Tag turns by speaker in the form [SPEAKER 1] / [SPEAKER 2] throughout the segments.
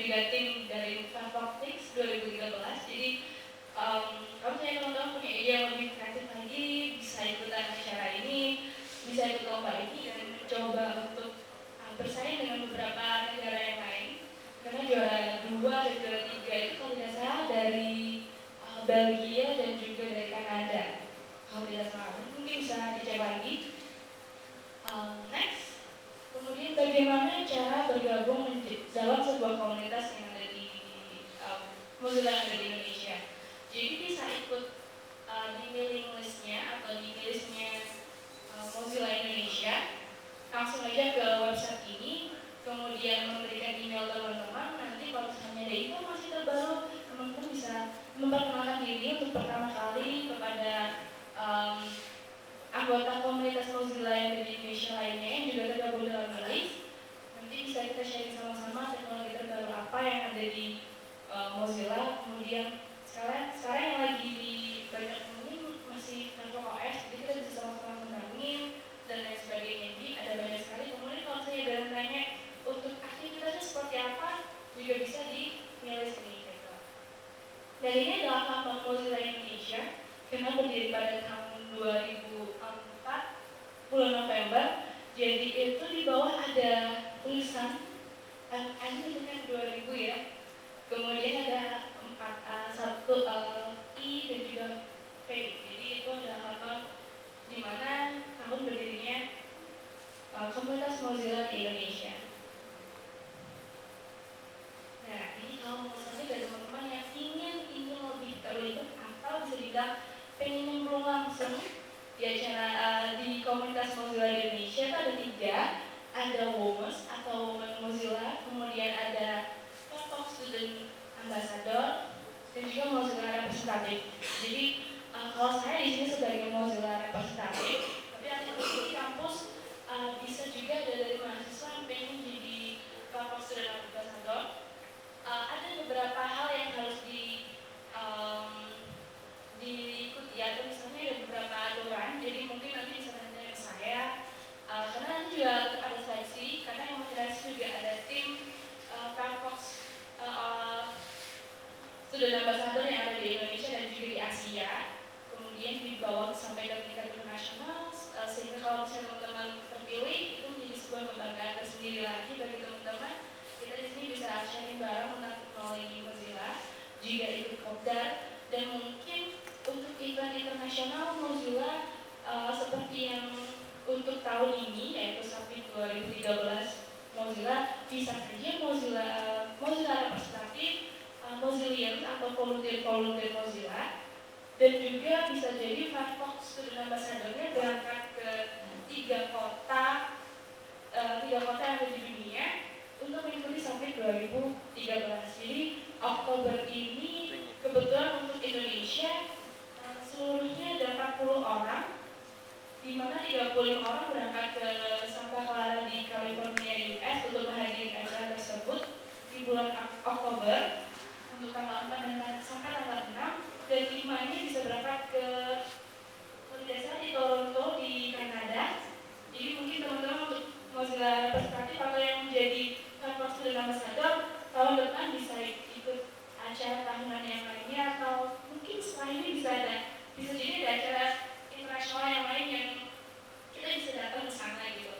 [SPEAKER 1] juga tim dari Firefox 2013. Jadi kalau saya teman-teman punya ide yang lebih kreatif lagi, bisa ikutan acara ini, bisa ikut lomba ini dan mencoba untuk bersaing dengan beberapa negara yang lain. Karena juara 2 dan juara 3 itu kalau tidak salah dari Belgia dan juga dari Kanada. Kalau tidak salah, mungkin bisa dicek lagi. Next, kemudian bagaimana cara bergabung dalam sebuah komunitas yang ada di Mozilla yang ada di Indonesia. Jadi bisa ikut di mailing listnya atau di listnya Mozilla Indonesia. Langsung aja ke website ini, kemudian memberikan email teman-teman. Nanti kalau misalnya ada informasi terbaru, teman-teman bisa memperkenalkan diri untuk pertama kali kepada anggota komunitas Mozilla yang ada di Indonesia lainnya yang juga tergabung dalam list. Nanti bisa kita sharing sama-sama teknologi terbaru apa yang ada di Mozilla. Kemudian sekarang yang lagi di banyak ini masih Firefox OS, jadi kita bisa sama-sama mengembangin dan lain sebagainya. Jadi ada banyak sekali. Kemudian kalau saya ada tanya untuk aktivitasnya seperti apa, juga bisa di list ini. Gitu. Dan ini adalah kantor Mozilla Indonesia karena berdiri pada tahun 2004 bulan November. Jadi itu di bawah ada tulisan ini dengan 2000 ya. Kemudian ada 1 I dan juga P. Jadi itu adalah kantor di mana tahun berdirinya komunitas Mozilla di Indonesia. Nah, ini kalau misalnya dari teman-teman yang ingin lebih terlibat atau bisa dibilang pengen nyemplung langsung di acara di komunitas Mozilla di Indonesia itu ada 3, ada WOMES atau Women Mozilla, kemudian ada Firefox Student Ambassador dan juga Mozilla Representative. Jadi kalau saya di sini sebagai Mozilla Representative, tapi nanti di kampus bisa juga ada dari mahasiswa yang pengen jadi Firefox Student Ambassador. Ada beberapa hal yang harus diikuti atau misalnya ada beberapa aturan, jadi mungkin nanti bisa tanya ke saya karena nanti juga ada seleksi, karena yang moderasi juga ada tim Firefox Student Ambassador yang ada di Indonesia dan juga di Asia, kemudian dibawa sampai ke tingkat internasional, sehingga kalau misalnya teman-teman terpilih itu menjadi sebuah kebanggaan tersendiri lagi bagi teman-teman. Kita di sini bisa sharing bareng tentang teknologi Mozilla, juga ikut kopdar, dan mungkin untuk event internasional Mozilla seperti yang untuk tahun ini yaitu Summit 2013 Mozilla, bisa saja Mozilla representatif, Mozillians atau volunteer Mozilla, dan juga bisa jadi Firefox Student Ambassador-nya berangkat ke 3 kota yang ada di dunia untuk mengikuti Summit 2013. Jadi Oktober ini kebetulan untuk Indonesia seluruhnya ada 40 orang, di mana 35 orang berangkat ke Santa Clara di California, US untuk menghadiri acara tersebut di bulan Oktober untuk tanggal 4 dan sampai tanggal 6, dan 5-nya bisa berangkat ke desa di Toronto di Kanada. Jadi mungkin teman-teman untuk Mozilla Representatif atau yang menjadi Firefox Student Ambassador tahun depan bisa ikut acara tahunan yang lainnya, atau mungkin setelah ini bisa jadi ada acara internasional yang lain yang kita bisa datang ke sana gitu.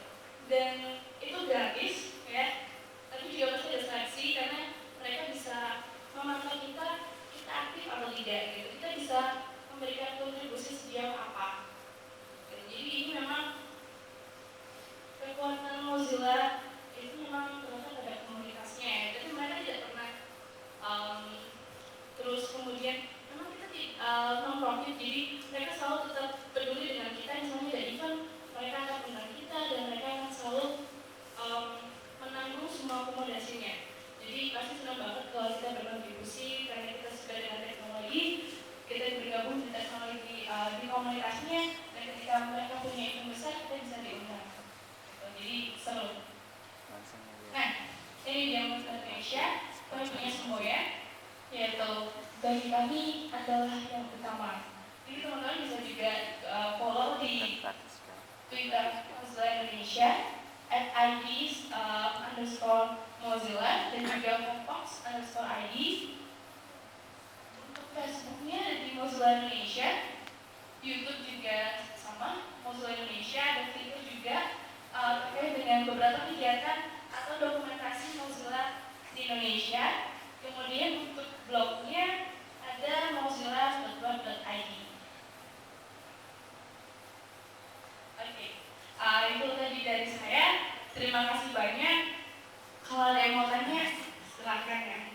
[SPEAKER 1] Dan itu gratis ya, tapi juga pasti ada seleksi karena mereka bisa memantau kita aktif atau tidak gitu. Kita bisa memberikan kontribusi sejauh apa. Jadi ini memang kekuatan Mozilla itu memang terletak pada komunitasnya ya. Jadi mereka tidak pernah terus kemudian memang kita non-profit, jadi mereka selalu tetap peduli dengan kita. Misalnya ada event, mereka akan undang kita dan mereka akan selalu menanggung semua akomodasinya. Jadi pasti senang banget kalau kita berkontribusi karena kita suka dengan teknologi, kita bergabung di teknologi di komunitasnya, dan ketika mereka punya event besar kita bisa diundang. Jadi seru. Nah, ini dia Indonesia, kami punya semua ya, yaitu bagi kami adalah yang utama. Jadi teman-teman bisa juga follow di Twitter Mozilla Indonesia @IDs_Mozilla Mozilla dan juga Foxbox_ID. Untuk Facebooknya ada di Mozilla Indonesia, YouTube juga sama Mozilla Indonesia, dan Twitter juga terkait dengan beberapa kegiatan atau dokumentasi Mozilla di Indonesia. Kemudian untuk blognya ada mozilla.blog.id. Oke, itu tadi dari saya. Terima kasih banyak. Kalau ada yang mau tanya, silakan ya.